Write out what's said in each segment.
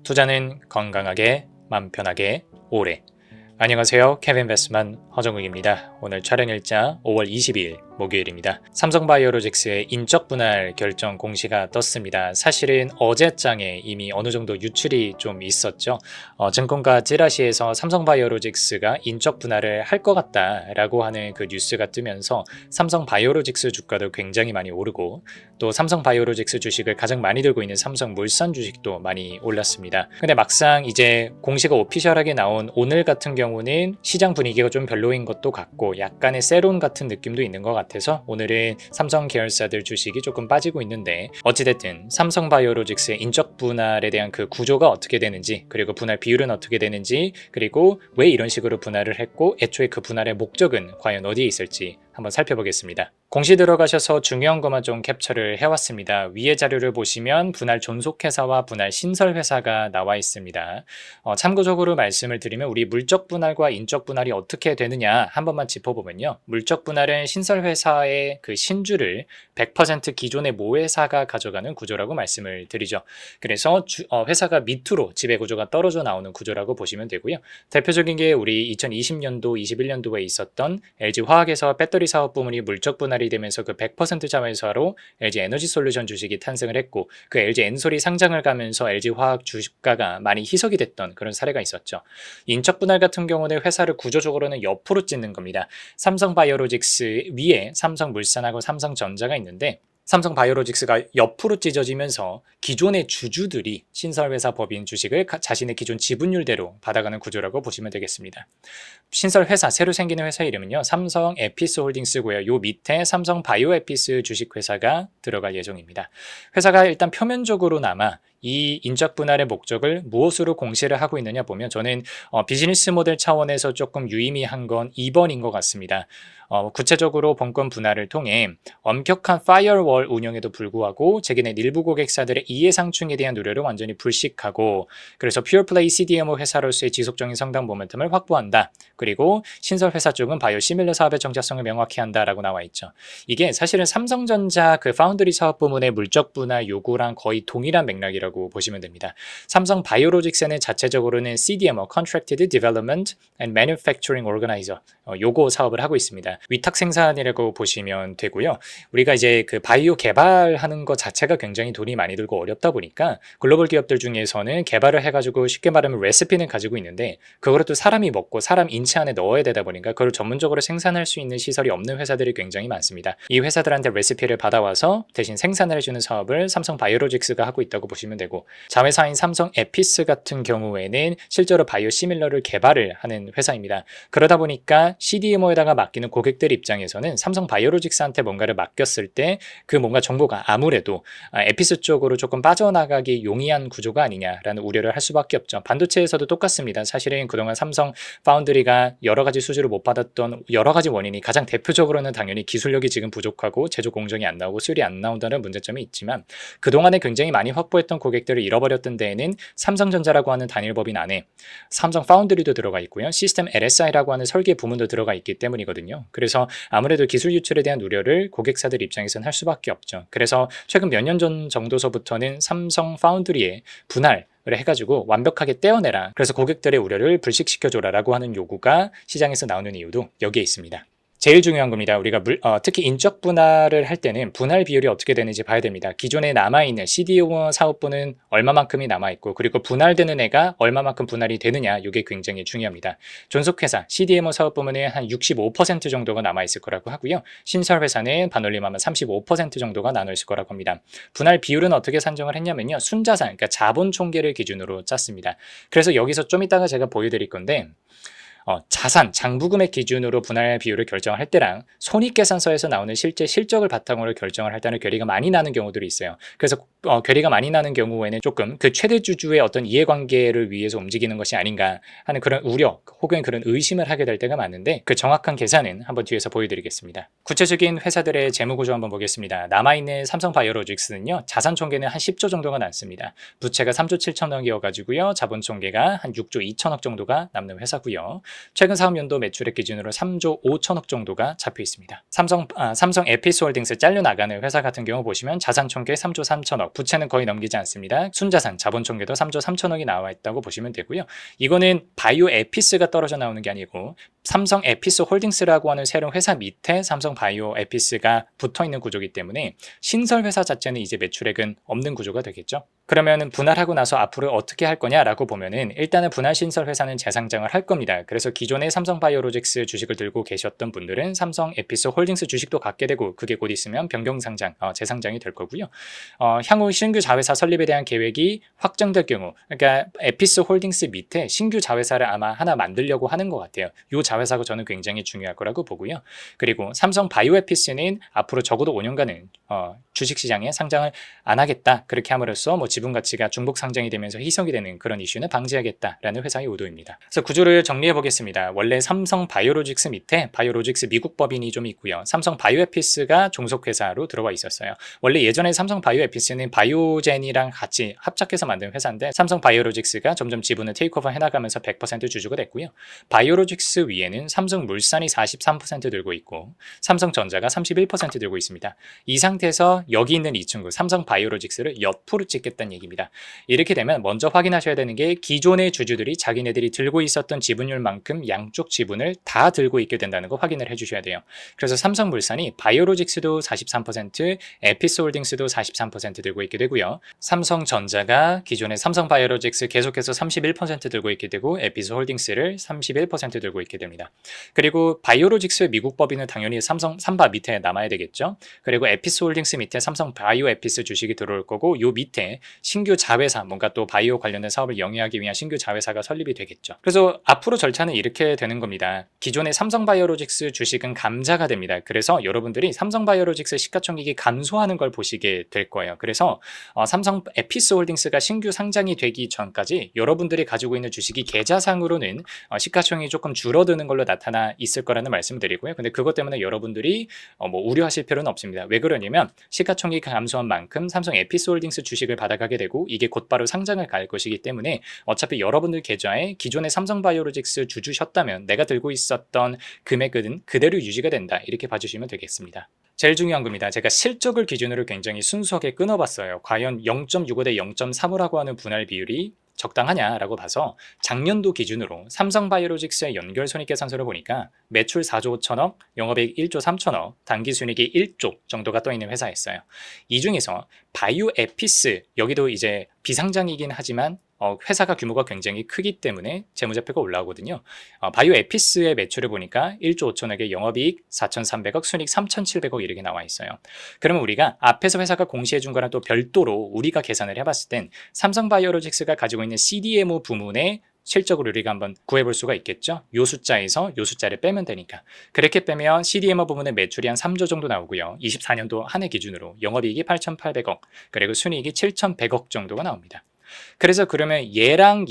투자는 건강하게, 맘 편하게, 오래. 안녕하세요. 케빈 베스만 허정욱입니다. 오늘 촬영일자 5월 22일 목요일입니다. 삼성바이오로직스의 인적 분할 결정 공시가 떴습니다. 사실은 어제장에 이미 어느 정도 유출이 좀 있었죠. 증권가 찌라시에서 삼성바이오로직스가 인적 분할을 할 것 같다라고 하는 그 뉴스가 뜨면서 삼성바이오로직스 주가도 굉장히 많이 오르고 또 삼성바이오로직스 주식을 가장 많이 들고 있는 삼성물산 주식도 많이 올랐습니다. 근데 막상 이제 공시가 오피셜하게 나온 오늘 같은 경우는 시장 분위기가 좀 별로인 것도 같고 약간의 세론 같은 느낌도 있는 것 같아서 오늘은 삼성 계열사들 주식이 조금 빠지고 있는데 어찌됐든 삼성바이오로직스의 인적 분할에 대한 그 구조가 어떻게 되는지 그리고 분할 비율은 어떻게 되는지 그리고 왜 이런 식으로 분할을 했고 애초에 그 분할의 목적은 과연 어디에 있을지 한번 살펴보겠습니다. 공시 들어가셔서 중요한 것만 좀 캡처를 해왔습니다. 위에 자료를 보시면 분할 존속회사와 분할 신설회사가 나와 있습니다. 참고적으로 말씀을 드리면 우리 물적 분할과 인적 분할이 어떻게 되느냐 한 번만 짚어보면요. 물적 분할은 신설회사의 그 신주를 100% 기존의 모회사가 가져가는 구조라고 말씀을 드리죠. 그래서 회사가 밑으로 지배구조가 떨어져 나오는 구조라고 보시면 되고요. 대표적인 게 우리 2020년도, 21년도에 있었던 LG화학에서 배터리 사업 부문이 물적 분할이 되면서 그 100% 자회사로 LG에너지솔루션 주식이 탄생을 했고 그 LG엔솔이 상장을 가면서 LG화학 주가가 많이 희석이 됐던 그런 사례가 있었죠. 인적 분할 같은 경우는 회사를 구조적으로는 옆으로 찢는 겁니다. 삼성바이오로직스 위에 삼성물산하고 삼성전자가 있는데 삼성바이오로직스가 옆으로 찢어지면서 기존의 주주들이 신설회사 법인 주식을 자신의 기존 지분율대로 받아가는 구조라고 보시면 되겠습니다. 신설회사, 새로 생기는 회사 이름은요. 삼성에피스홀딩스고요. 요 밑에 삼성바이오에피스 주식회사가 들어갈 예정입니다. 회사가 일단 표면적으로나마 이 인적 분할의 목적을 무엇으로 공시를 하고 있느냐 보면 저는 비즈니스 모델 차원에서 조금 유의미한 건 2번인 것 같습니다. 구체적으로 본권 분할을 통해 엄격한 파이어월 운영에도 불구하고 자기네 일부 고객사들의 이해상충에 대한 우려를 완전히 불식하고 그래서 퓨어플레이 CDMO 회사로서의 지속적인 성장 모멘텀을 확보한다. 그리고 신설회사 쪽은 바이오 시밀러 사업의 정체성을 명확히 한다라고 나와 있죠. 이게 사실은 삼성전자 그 파운드리 사업 부문의 물적 분할 요구랑 거의 동일한 맥락이라고 보시면 됩니다. 삼성 바이오로직스는 자체적으로는 CDMO, Contracted Development and Manufacturing Organizer 요거 사업을 하고 있습니다. 위탁 생산이라고 보시면 되고요. 우리가 이제 그 바이오 개발하는 것 자체가 굉장히 돈이 많이 들고 어렵다 보니까 글로벌 기업들 중에서는 개발을 해가지고 쉽게 말하면 레시피는 가지고 있는데 그거를 또 사람이 먹고 사람 인체 안에 넣어야 되다 보니까 그걸 전문적으로 생산할 수 있는 시설이 없는 회사들이 굉장히 많습니다. 이 회사들한테 레시피를 받아와서 대신 생산을 해주는 사업을 삼성 바이오로직스가 하고 있다고 보시면 되고 자회사인 삼성 에피스 같은 경우에는 실제로 바이오 시밀러를 개발을 하는 회사입니다. 그러다 보니까 CDMO에다가 맡기는 고객들 입장에서는 삼성 바이오로직스한테 뭔가를 맡겼을 때 그 뭔가 정보가 아무래도 에피스 쪽으로 조금 빠져나가기 용이한 구조가 아니냐라는 우려를 할 수밖에 없죠. 반도체에서도 똑같습니다. 사실은 그동안 삼성 파운드리가 여러 가지 수주를 못 받았던 여러 가지 원인이 가장 대표적으로는 당연히 기술력이 지금 부족하고 제조 공정이 안 나오고 수율이 안 나온다는 문제점이 있지만 그동안에 굉장히 많이 확보했던 고객들을 잃어버렸던 데에는 삼성전자라고 하는 단일법인 안에 삼성 파운드리도 들어가 있고요. 시스템 LSI라고 하는 설계 부문도 들어가 있기 때문이거든요. 그래서 아무래도 기술 유출에 대한 우려를 고객사들 입장에서는 할 수밖에 없죠. 그래서 최근 몇 년 전 정도서부터는 삼성 파운드리의 분할 을 해가지고 완벽하게 떼어내라. 그래서 고객들의 우려를 불식시켜줘라라고 하는 요구가 시장에서 나오는 이유도 여기에 있습니다. 제일 중요한 겁니다. 우리가 특히 인적 분할을 할 때는 분할 비율이 어떻게 되는지 봐야 됩니다. 기존에 남아있는 CDMO 사업부는 얼마만큼이 남아있고 그리고 분할되는 애가 얼마만큼 분할이 되느냐 이게 굉장히 중요합니다. 존속회사 CDMO 사업 부문은 한 65% 정도가 남아있을 거라고 하고요. 신설회사는 반올림하면 35% 정도가 나눠있을 거라고 합니다. 분할 비율은 어떻게 산정을 했냐면요. 순자산, 그러니까 자본 총계를 기준으로 짰습니다. 그래서 여기서 좀 이따가 제가 보여드릴 건데 자산, 장부금액 기준으로 분할 비율을 결정할 때랑 손익계산서에서 나오는 실제 실적을 바탕으로 결정을 할 때는 괴리가 많이 나는 경우들이 있어요. 그래서 괴리가 많이 나는 경우에는 조금 그 최대 주주의 어떤 이해관계를 위해서 움직이는 것이 아닌가 하는 그런 우려 혹은 그런 의심을 하게 될 때가 많은데 그 정확한 계산은 한번 뒤에서 보여드리겠습니다. 구체적인 회사들의 재무구조 한번 보겠습니다. 남아있는 삼성바이오로직스는요. 자산 총계는 한 10조 정도가 남습니다. 부채가 3조 7천억이어 가지고요. 자본 총계가 한 6조 2천억 정도가 남는 회사고요. 최근 사업연도 매출액 기준으로 3조 5천억 정도가 잡혀 있습니다. 삼성 에피스홀딩스 잘려나가는 회사 같은 경우 보시면 자산 총계 3조 3천억, 부채는 거의 넘기지 않습니다. 순자산, 자본 총계도 3조 3천억이 나와 있다고 보시면 되고요. 이거는 바이오 에피스가 떨어져 나오는 게 아니고 삼성 에피스 홀딩스라고 하는 새로운 회사 밑에 삼성 바이오 에피스가 붙어 있는 구조이기 때문에 신설 회사 자체는 이제 매출액은 없는 구조가 되겠죠. 그러면은 분할하고 나서 앞으로 어떻게 할 거냐라고 보면은 일단은 분할 신설 회사는 재상장을 할 겁니다. 그래서 기존에 삼성 바이오로직스 주식을 들고 계셨던 분들은 삼성 에피스 홀딩스 주식도 갖게 되고 그게 곧 있으면 변경 상장, 재상장이 될 거고요. 향후 신규 자회사 설립에 대한 계획이 확정될 경우, 그러니까 에피스 홀딩스 밑에 신규 자회사를 아마 하나 만들려고 하는 것 같아요. 이 자회사가 저는 굉장히 중요할 거라고 보고요. 그리고 삼성 바이오에피스는 앞으로 적어도 5년간은 주식시장에 상장을 안 하겠다. 그렇게 함으로써 뭐 지분 가치가 중복 상장이 되면서 희석이 되는 그런 이슈는 방지하겠다라는 회사의 의도입니다. 그래서 구조를 정리해 보겠습니다. 원래 삼성 바이오로직스 밑에 바이오로직스 미국 법인이 좀 있고요. 삼성 바이오에피스가 종속회사로 들어와 있었어요. 원래 예전에 삼성 바이오에피스는 바이오젠이랑 같이 합작해서 만든 회사인데 삼성 바이오로직스가 점점 지분을 테이크오버 해나가면서 100% 주주가 됐고요. 바이오로직스 위에는 삼성물산이 43% 들고 있고 삼성전자가 31% 들고 있습니다. 이 상태에서 여기 있는 이 친구 삼성 바이오로직스를 옆으로 찍겠다는 얘기입니다. 이렇게 되면 먼저 확인하셔야 되는 게 기존의 주주들이 자기네들이 들고 있었던 지분율만큼 양쪽 지분을 다 들고 있게 된다는 거 확인을 해주셔야 돼요. 그래서 삼성물산이 바이오로직스도 43%, 에피스홀딩스도 43% 들고 있게 되고요. 삼성전자가 기존의 삼성바이오로직스 계속해서 31% 들고 있게 되고 에피스홀딩스를 31% 들고 있게 됩니다. 그리고 바이오로직스 미국 법인은 당연히 삼바 밑에 남아야 되겠죠. 그리고 에피스홀딩스 밑에 삼성 바이오에피스 주식이 들어올 거고 요 밑에 신규 자회사, 뭔가 또 바이오 관련된 사업을 영위하기 위한 신규 자회사가 설립이 되겠죠. 그래서 앞으로 절차는 이렇게 되는 겁니다. 기존의 삼성바이오로직스 주식은 감자가 됩니다. 그래서 여러분들이 삼성바이오로직스 시가총액이 감소하는 걸 보시게 될 거예요. 그래서 삼성 에피스홀딩스가 신규 상장이 되기 전까지 여러분들이 가지고 있는 주식이 계좌상으로는 시가총액이 조금 줄어드는 걸로 나타나 있을 거라는 말씀을 드리고요. 근데 그것 때문에 여러분들이 뭐 우려하실 필요는 없습니다. 왜 그러냐면 시가총액이 감소한 만큼 삼성 에피스홀딩스 주식을 받아가게 되고 이게 곧바로 상장을 갈 것이기 때문에 어차피 여러분들 계좌에 기존의 삼성바이오로직스 주주셨다면 내가 들고 있었던 금액은 그대로 유지가 된다. 이렇게 봐주시면 되겠습니다. 제일 중요한 겁니다. 제가 실적을 기준으로 굉장히 순수하게 끊어봤어요. 과연 0.65 대 0.35라고 하는 분할 비율이 적당하냐라고 봐서 작년도 기준으로 삼성바이오로직스의 연결손익계산서를 보니까 매출 4조 5천억, 영업이익 1조 3천억, 당기순이익이 1조 정도가 떠있는 회사였어요. 이 중에서 바이오에피스, 여기도 이제 비상장이긴 하지만 회사가 규모가 굉장히 크기 때문에 재무제표가 올라오거든요. 바이오에피스의 매출을 보니까 1조 5천억에 영업이익 4,300억, 순이익 3,700억 이렇게 나와 있어요. 그러면 우리가 앞에서 회사가 공시해 준 거랑 또 별도로 우리가 계산을 해봤을 땐 삼성바이오로직스가 가지고 있는 CDMO 부문의 실적을 우리가 한번 구해볼 수가 있겠죠. 요 숫자에서 요 숫자를 빼면 되니까. 그렇게 빼면 CDMO 부문의 매출이 한 3조 정도 나오고요. 24년도 한 해 기준으로 영업이익이 8,800억, 그리고 순이익이 7,100억 정도가 나옵니다. 그래서 그러면 얘랑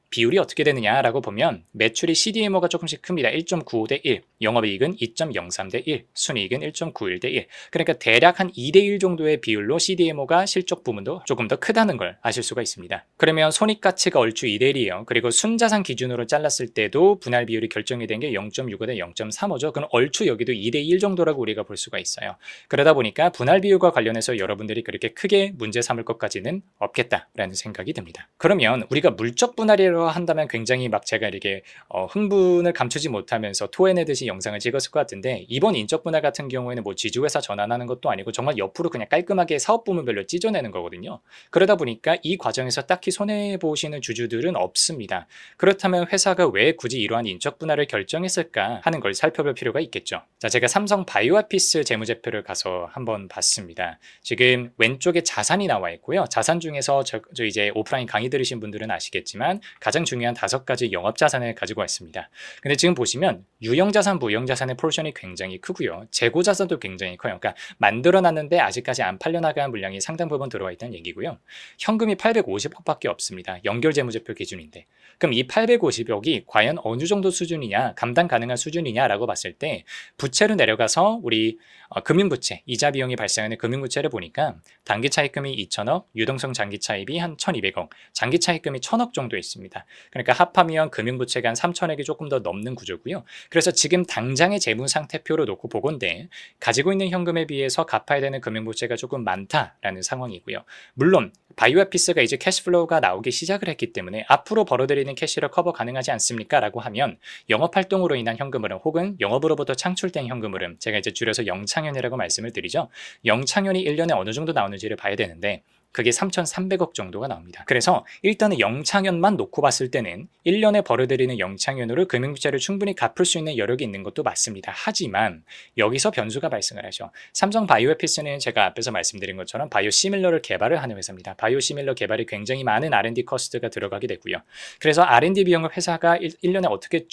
비율이 어떻게 되느냐라고 보면 매출이 CDMO가 조금씩 큽니다. 1.95 대 1, 영업이익은 2.03 대 1, 순이익은 1.91 대 1. 그러니까 대략 한 2 대 1 정도의 비율로 CDMO가 실적 부문도 조금 더 크다는 걸 아실 수가 있습니다. 그러면 손익가치가 얼추 2 대 1이에요. 그리고 순자산 기준으로 잘랐을 때도 분할 비율이 결정이 된 게 0.65 대 0.35죠. 그럼 얼추 여기도 2 대 1 정도라고 우리가 볼 수가 있어요. 그러다 보니까 분할 비율과 관련해서 여러분들이 그렇게 크게 문제 삼을 것까지는 없겠다라는 생각이 듭니다. 그러면 우리가 물적 분할이라고 한다면 굉장히 막 제가 이렇게 흥분을 감추지 못하면서 토해내듯이 영상을 찍었을 것 같은데, 이번 인적 분할 같은 경우에는 뭐 지주회사 전환하는 것도 아니고 정말 옆으로 그냥 깔끔하게 사업 부문별로 찢어내는 거거든요. 그러다 보니까 이 과정에서 딱히 손해보시는 주주들은 없습니다. 그렇다면 회사가 왜 굳이 이러한 인적 분할을 결정했을까 하는 걸 살펴볼 필요가 있겠죠. 자, 제가 삼성 바이오아피스 재무제표를 가서 한번 봤습니다. 지금 왼쪽에 자산이 나와 있고요. 자산 중에서 저 이제 오프라인 강의 들으신 분들은 아시겠지만 가장 중요한 5가지 영업자산을 가지고 왔습니다. 근데 지금 보시면 유형자산, 무형자산의 포션이 굉장히 크고요. 재고자산도 굉장히 커요. 그러니까 만들어놨는데 아직까지 안 팔려나간 물량이 상당 부분 들어와 있다는 얘기고요. 현금이 850억밖에 없습니다. 연결재무제표 기준인데. 그럼 이 850억이 과연 어느 정도 수준이냐, 감당 가능한 수준이냐라고 봤을 때 부채로 내려가서 우리 금융부채, 이자 비용이 발생하는 금융부채를 보니까 단기차입금이 2천억, 유동성 장기차입이 한 1,200억, 장기차입금이 1,000억 정도 있습니다. 있습니다. 그러니까 합하면 금융부채가 한 3천억이 조금 더 넘는 구조고요. 그래서 지금 당장의 재무 상태표로 놓고 보건대 가지고 있는 현금에 비해서 갚아야 되는 금융부채가 조금 많다라는 상황이고요. 물론 바이오에피스가 이제 캐시플로우가 나오기 시작을 했기 때문에 앞으로 벌어들이는 캐시를 커버 가능하지 않습니까? 라고 하면 영업활동으로 인한 현금 흐름 혹은 영업으로부터 창출된 현금 흐름, 제가 이제 줄여서 영창현이라고 말씀을 드리죠. 영창현이 1년에 어느 정도 나오는지를 봐야 되는데 그게 3,300억 정도가 나옵니다. 그래서 일단은 영창현만 놓고 봤을 때는 1년에 벌어들이는 영창현으로 금융부채를 충분히 갚을 수 있는 여력이 있는 것도 맞습니다. 하지만 여기서 변수가 발생을 하죠. 삼성 바이오에피스는 제가 앞에서 말씀드린 것처럼 바이오시밀러를 개발을 하는 회사입니다. 바이오시밀러 개발이 굉장히 많은 R&D 커스트가 들어가게 되고요. 그래서 R&D 비용을 회사가 1년에 어떻게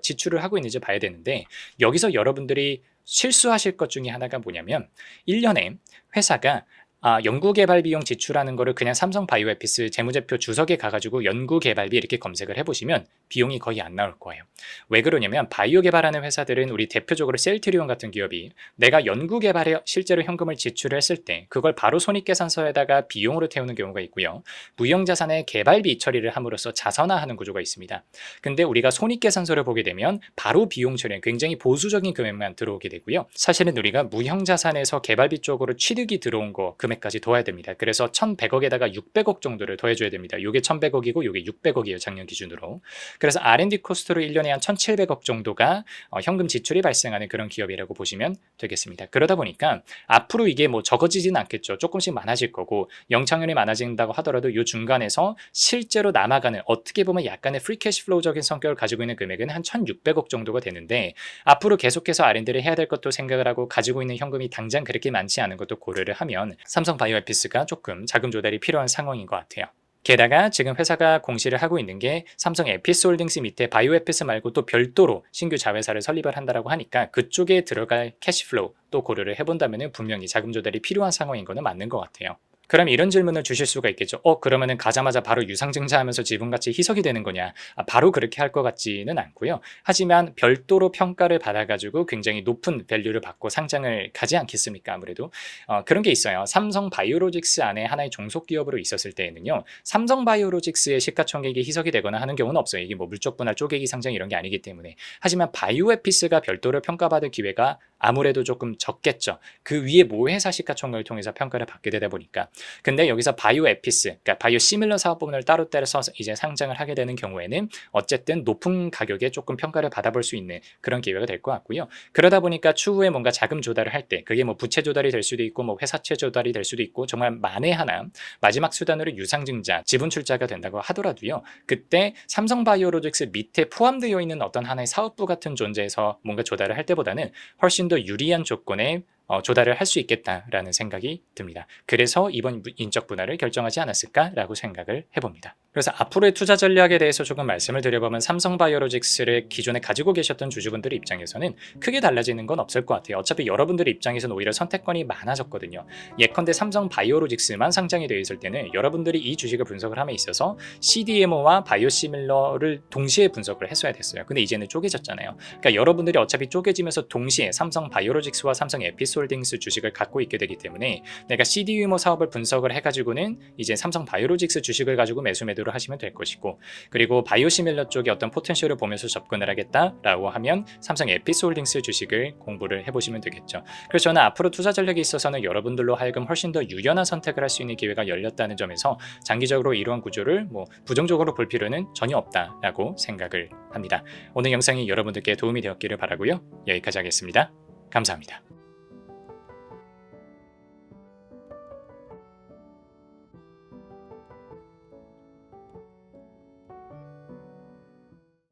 지출을 하고 있는지 봐야 되는데 여기서 여러분들이 실수하실 것 중에 하나가 뭐냐면 1년에 회사가 연구개발 비용 지출하는 거를 그냥 삼성 바이오에피스 재무제표 주석에 가가지고 연구개발비 이렇게 검색을 해보시면 비용이 거의 안 나올 거예요. 왜 그러냐면 바이오 개발하는 회사들은 우리 대표적으로 셀트리온 같은 기업이 내가 연구개발에 실제로 현금을 지출했을 때 그걸 바로 손익계산서에다가 비용으로 태우는 경우가 있고요. 무형자산의 개발비 처리를 함으로써 자산화하는 구조가 있습니다. 근데 우리가 손익계산서를 보게 되면 바로 비용 처리는 굉장히 보수적인 금액만 들어오게 되고요. 사실은 우리가 무형자산에서 개발비 쪽으로 취득이 들어온 거 금액까지 더해야 됩니다. 그래서 1,100억에다가 600억 정도를 더해줘야 됩니다. 이게 1,100억이고 이게 600억이에요. 작년 기준으로. 그래서 R&D 코스트로 1년에 한 1,700억 정도가 현금 지출이 발생하는 그런 기업이라고 보시면 되겠습니다. 그러다 보니까 앞으로 이게 뭐 적어지지는 않겠죠. 조금씩 많아질 거고 영창현이 많아진다고 하더라도 이 중간에서 실제로 남아가는 어떻게 보면 약간의 프리 캐시플로우적인 성격을 가지고 있는 금액은 한 1,600억 정도가 되는데 앞으로 계속해서 R&D를 해야 될 것도 생각을 하고 가지고 있는 현금이 당장 그렇게 많지 않은 것도 고려를 하면 삼성 바이오에피스가 조금 자금 조달이 필요한 상황인 것 같아요. 게다가 지금 회사가 공시를 하고 있는 게 삼성 에피스홀딩스 밑에 바이오에피스 말고 또 별도로 신규 자회사를 설립을 한다라고 하니까 그쪽에 들어갈 캐시플로우 또 고려를 해본다면 분명히 자금 조달이 필요한 상황인 거는 맞는 것 같아요. 그럼 이런 질문을 주실 수가 있겠죠. 그러면은 가자마자 바로 유상증자하면서 지분가치 희석이 되는 거냐? 바로 그렇게 할 것 같지는 않고요. 하지만 별도로 평가를 받아가지고 굉장히 높은 밸류를 받고 상장을 가지 않겠습니까? 아무래도 그런 게 있어요. 삼성 바이오로직스 안에 하나의 종속 기업으로 있었을 때에는요. 삼성 바이오로직스의 시가총액이 희석이 되거나 하는 경우는 없어요. 이게 뭐 물적 분할 쪼개기 상장 이런 게 아니기 때문에. 하지만 바이오에피스가 별도로 평가받을 기회가 아무래도 조금 적겠죠. 그 위에 모회사 시가총액을 통해서 평가를 받게 되다 보니까. 근데 여기서 바이오에피스, 그러니까 바이오시밀러 사업 부문을 따로 떼서 이제 상장을 하게 되는 경우에는 어쨌든 높은 가격에 조금 평가를 받아볼 수 있는 그런 기회가 될 것 같고요. 그러다 보니까 추후에 뭔가 자금 조달을 할 때 그게 뭐 부채 조달이 될 수도 있고 뭐 회사채 조달이 될 수도 있고 정말 만에 하나 마지막 수단으로 유상증자, 지분 출자가 된다고 하더라도요. 그때 삼성 바이오로직스 밑에 포함되어 있는 어떤 하나의 사업부 같은 존재에서 뭔가 조달을 할 때보다는 훨씬 더 유리한 조건에 조달을 할 수 있겠다라는 생각이 듭니다. 그래서 이번 인적 분할을 결정하지 않았을까라고 생각을 해봅니다. 그래서 앞으로의 투자 전략에 대해서 조금 말씀을 드려보면 삼성바이오로직스를 기존에 가지고 계셨던 주주분들의 입장에서는 크게 달라지는 건 없을 것 같아요. 어차피 여러분들의 입장에서는 오히려 선택권이 많아졌거든요. 예컨대 삼성바이오로직스만 상장이 되어 있을 때는 여러분들이 이 주식을 분석을 함에 있어서 CDMO와 바이오시밀러를 동시에 분석을 했어야 됐어요. 근데 이제는 쪼개졌잖아요. 그러니까 여러분들이 어차피 쪼개지면서 동시에 삼성바이오로직스와 삼성 에피스홀딩스 주식을 갖고 있게 되기 때문에 내가 CDMO 사업을 분석을 해가지고는 이제 삼성 바이오로직스 주식을 가지고 매수매도를 하시면 될 것이고, 그리고 바이오시밀러 쪽에 어떤 포텐셜을 보면서 접근을 하겠다라고 하면 삼성 에피스홀딩스 주식을 공부를 해보시면 되겠죠. 그래서 저는 앞으로 투자 전략에 있어서는 여러분들로 하여금 훨씬 더 유연한 선택을 할 수 있는 기회가 열렸다는 점에서 장기적으로 이러한 구조를 부정적으로 볼 필요는 전혀 없다라고 생각을 합니다. 오늘 영상이 여러분들께 도움이 되었기를 바라고요. 여기까지 하겠습니다. 감사합니다.